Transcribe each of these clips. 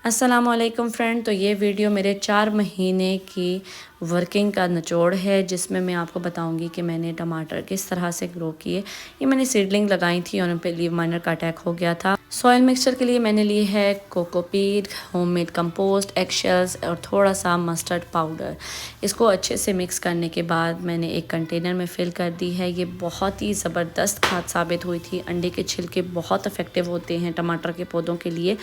अस्सलामुअलैकुम फ्रेंड। तो ये वीडियो मेरे 4 महीने की वर्किंग का निचोड़ है, जिसमें मैं आपको बताऊंगी कि मैंने टमाटर किस तरह से ग्रो किए। ये मैंने सीडलिंग लगाई थी और उन पे लीव माइनर का अटैक हो गया था। सॉइल मिक्सचर के लिए मैंने लिए है कोकोपीट, होममेड कंपोस्ट, एगशेल्स और थोड़ा सा मस्टर्ड पाउडर। इसको अच्छे से मिक्स करने के बाद मैंने एक कंटेनर में फिल कर दी है। ये बहुत ही ज़बरदस्त खाद साबित हुई थी। अंडे के छिलके बहुत इफ़ेक्टिव होते हैं टमाटर के पौधों के लिए।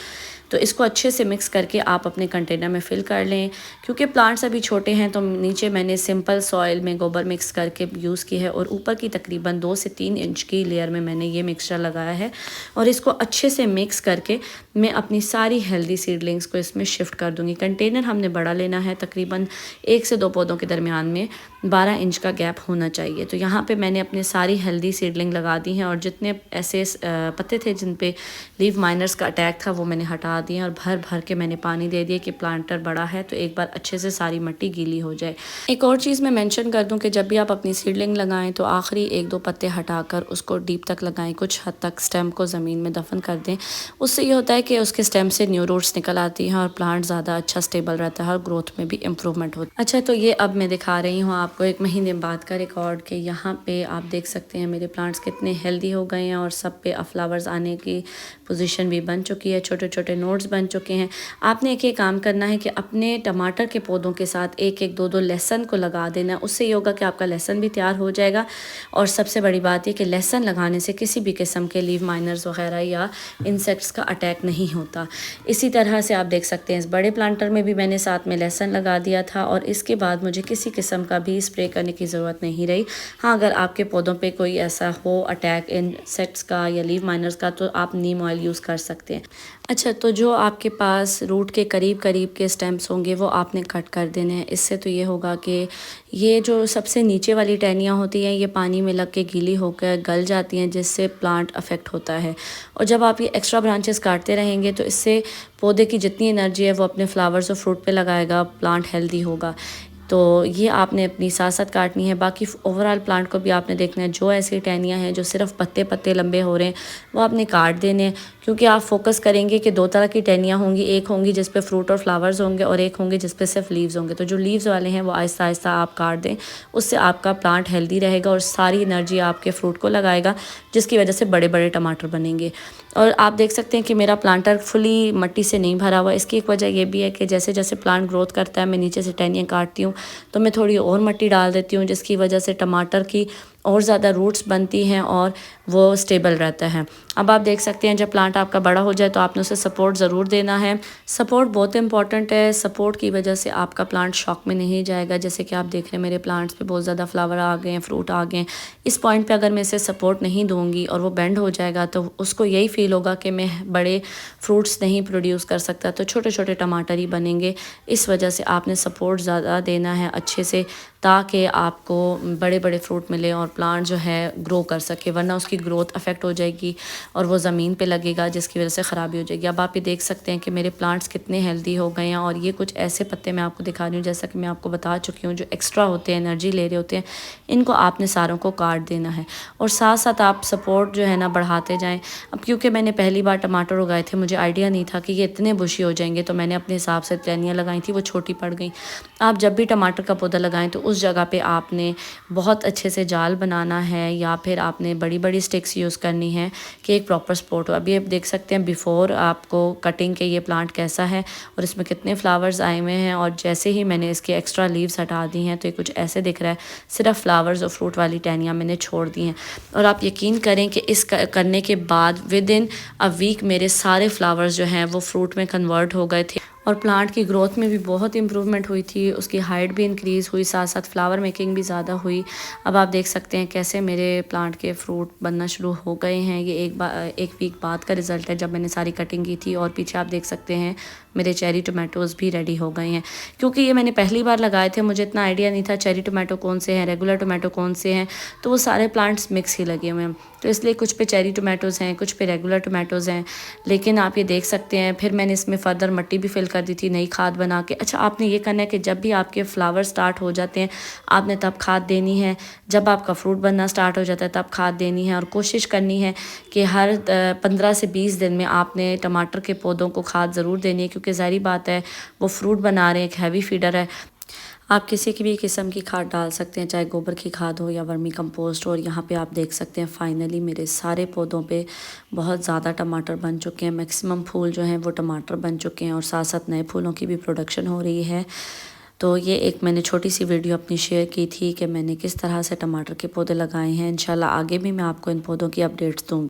तो इसको अच्छे से मिक्स करके आप अपने कंटेनर में फ़िल कर लें। क्योंकि प्लांट्स अभी छोटे हैं तो नीचे मैंने सिंपल सॉइल में गोबर मिक्स करके यूज़ की है और ऊपर की तकरीबन 2 से 3 इंच की लेयर में मैंने ये मिक्सचर लगाया है। और इसको अच्छे से मिक्स करके मैं अपनी सारी हेल्दी सीडलिंग्स को इसमें शिफ्ट कर दूँगी। कंटेनर हमने बड़ा लेना है, तकरीबन 1 से 2 पौधों के दरमियान में 12 इंच का गैप होना चाहिए। तो यहाँ पे मैंने अपनी सारी हेल्दी सीडलिंग लगा दी हैं और जितने ऐसे पत्ते थे जिन पे लीव माइनर्स का अटैक था वो मैंने हटा दिए और भर भर के मैंने पानी दे दिया कि प्लांटर बड़ा है तो एक बार अच्छे से सारी मिट्टी गीली हो जाए। एक और चीज़ मैं मेंशन कर दूं कि जब भी आप अपनी सीडलिंग लगाएं तो आखिरी 1-2 पत्ते हटाकर उसको डीप तक लगाएं, कुछ हद तक स्टेम को ज़मीन में दफन कर दें। उससे ये होता है कि उसके स्टेम से न्यू रूट्स निकल आती हैं और प्लांट ज़्यादा अच्छा स्टेबल रहता है और ग्रोथ में भी इम्प्रूवमेंट होता है। अच्छा, तो ये अब मैं दिखा रही हूँ आपको 1 महीने बाद का रिकॉर्ड के यहाँ पे आप देख सकते हैं मेरे प्लांट्स कितने हेल्दी हो गए हैं और सब पे फ्लावर्स आने की पोजीशन भी बन चुकी है, छोटे छोटे नोड्स बन चुके हैं। आपने एक काम करना है कि अपने टमाटर के पौधों के साथ 1-1, 2-2 लहसुन को लगा देना। उससे ये होगा कि आपका लहसुन भी तैयार हो जाएगा। और सबसे बड़ी बात ये कि लहसुन लगाने से किसी भी किस्म के लीव माइनर्स वगैरह या इंसेक्ट्स का अटैक नहीं होता। इसी तरह से आप देख सकते हैं इस बड़े प्लांटर में भी मैंने साथ में लहसुन लगा दिया था और इसके बाद मुझे किसी किस्म का भी स्प्रे करने की ज़रूरत नहीं रही। हाँ, अगर आपके पौधों पे कोई ऐसा हो अटैक इंसेक्ट्स का या लीव माइनर्स का तो आप नीम ऑयल यूज़ कर सकते हैं। अच्छा, तो जो आपके पास रूट के करीब करीब के स्टेम्स होंगे वो आपने कट कर देने हैं। इससे तो ये होगा कि ये जो सबसे नीचे वाली टहनियाँ होती हैं ये पानी में लग के गीली होकर गल जाती हैं, जिससे प्लांट अफेक्ट होता है। और जब आप ये एक्स्ट्रा ब्रांचेस काटते रहेंगे तो इससे पौधे की जितनी एनर्जी है वो अपने फ्लावर्स और फ्रूट पे लगाएगा, प्लांट हेल्दी होगा। तो ये आपने अपनी साथ साथ काटनी है। बाकी ओवरऑल प्लांट को भी आपने देखना है। जो ऐसी टहनियाँ हैं जो सिर्फ पत्ते पत्ते लंबे हो रहे हैं वो आपने काट देने हैं, क्योंकि आप फोकस करेंगे कि 2 तरह की टहनियाँ होंगी। एक होंगी जिस पे फ्रूट और फ्लावर्स होंगे और एक होंगे जिस पे सिर्फ लीव्स होंगे। तो जो लीव्स वाले हैं वो आहिस्ता आहिस्ता आप काट दें, उससे आपका प्लांट हेल्दी रहेगा और सारी एनर्जी आपके फ्रूट को लगाएगा, जिसकी वजह से बड़े बड़े टमाटर बनेंगे। और आप देख सकते हैं कि मेरा प्लांटर फुली मिट्टी से नहीं भरा हुआ। इसकी एक वजह ये भी है कि जैसे जैसे प्लांट ग्रोथ करता है मैं नीचे से टहनियाँ काटती हूँ तो मैं थोड़ी और मिट्टी डाल देती हूँ, जिसकी वजह से टमाटर की और ज़्यादा रूट्स बनती हैं और वो स्टेबल रहता है। अब आप देख सकते हैं जब प्लांट आपका बड़ा हो जाए तो आपने उसे सपोर्ट ज़रूर देना है। सपोर्ट बहुत इंपॉर्टेंट है। सपोर्ट की वजह से आपका प्लांट शॉक में नहीं जाएगा। जैसे कि आप देख रहे हैं मेरे प्लांट्स पे बहुत ज़्यादा फ्लावर आ गए हैं, फ्रूट आ गए हैं। इस पॉइंट पे अगर मैं इसे सपोर्ट नहीं दूँगी और वो बेंड हो जाएगा तो उसको यही फील होगा कि मैं बड़े फ्रूट्स नहीं प्रोड्यूस कर सकता, तो छोटे छोटे टमाटर ही बनेंगे। इस वजह से आपने सपोर्ट ज़्यादा देना है अच्छे से, ताकि आपको बड़े बड़े फ्रूट मिले और प्लांट जो है ग्रो कर सके, वरना उसकी ग्रोथ अफेक्ट हो जाएगी और वो ज़मीन पे लगेगा, जिसकी वजह से ख़राबी हो जाएगी। अब आप ये देख सकते हैं कि मेरे प्लांट्स कितने हेल्दी हो गए हैं। और ये कुछ ऐसे पत्ते मैं आपको दिखा रही हूँ, जैसा कि मैं आपको बता चुकी हूँ, जो एक्स्ट्रा होते हैं, एनर्जी ले रहे होते हैं, इनको आपने सारों को काट देना है और साथ साथ आप सपोर्ट जो है ना बढ़ाते जाएँ। अब क्योंकि मैंने पहली बार टमाटर उगाए थे, मुझे आइडिया नहीं था कि ये इतने बुशी हो जाएंगे, तो मैंने अपने हिसाब से टहनियाँ लगाई थी, वो छोटी पड़ गई। आप जब भी टमाटर का पौधा लगाएं तो उस जगह पे आपने बहुत अच्छे से जाल बनाना है या फिर आपने बड़ी बड़ी स्टिक्स यूज़ करनी है कि एक प्रॉपर सपोर्ट हो। अभी आप देख सकते हैं बिफ़ोर आपको कटिंग के ये प्लांट कैसा है और इसमें कितने फ्लावर्स आए हुए हैं। और जैसे ही मैंने इसके एक्स्ट्रा लीव्स हटा दी हैं तो ये कुछ ऐसे दिख रहा है, सिर्फ फ्लावर्स और फ्रूट वाली टहनियाँ मैंने छोड़ दी हैं। और आप यकीन करें कि इस करने के बाद विद इन अ वीक मेरे सारे फ्लावर्स जो हैं वो फ्रूट में कन्वर्ट हो गए थे और प्लांट की ग्रोथ में भी बहुत इम्प्रूवमेंट हुई थी। उसकी हाइट भी इंक्रीज़ हुई, साथ साथ फ्लावर मेकिंग भी ज़्यादा हुई। अब आप देख सकते हैं कैसे मेरे प्लांट के फ्रूट बनना शुरू हो गए हैं। ये एक वीक बाद का रिज़ल्ट है जब मैंने सारी कटिंग की थी। और पीछे आप देख सकते हैं मेरे चेरी टोमेटोज़ भी रेडी हो गए हैं। क्योंकि ये मैंने पहली बार लगाए थे, मुझे इतना आइडिया नहीं था चेरी टोमेटो कौन से हैं, रेगुलर टोमेटो कौन से हैं, तो वो सारे प्लांट्स मिक्स ही लगे हुए हैं। तो इसलिए कुछ पे चेरी टोमेटोज़ हैं, कुछ पे रेगुलर टोमेटोज़ हैं। लेकिन आप ये देख सकते हैं फिर मैंने इसमें फ़र्दर मिट्टी भी फिल कर दी थी नई खाद बना के। अच्छा, आपने ये करना है कि जब भी आपके फ्लावर स्टार्ट हो जाते हैं आपने तब खाद देनी है, जब आपका फ्रूट बनना स्टार्ट हो जाता है तब खाद देनी है। और कोशिश करनी है कि हर 15 से 20 दिन में आपने टमाटर के पौधों को खाद ज़रूर देनी है, क्योंकि ज़ाहिर बात है वो फ्रूट बना रहे हैं, एक हैवी फीडर है। आप किसी की भी किस्म की खाद डाल सकते हैं, चाहे गोबर की खाद हो या वर्मी कंपोस्ट हो। और यहाँ पे आप देख सकते हैं फाइनली मेरे सारे पौधों पे बहुत ज़्यादा टमाटर बन चुके हैं। मैक्सिमम फूल जो हैं वो टमाटर बन चुके हैं और साथ साथ नए फूलों की भी प्रोडक्शन हो रही है। तो ये एक मैंने छोटी सी वीडियो अपनी शेयर की थी कि मैंने किस तरह से टमाटर के पौधे लगाए हैं। इंशाल्लाह आगे भी मैं आपको इन पौधों की अपडेट्स दूँगी।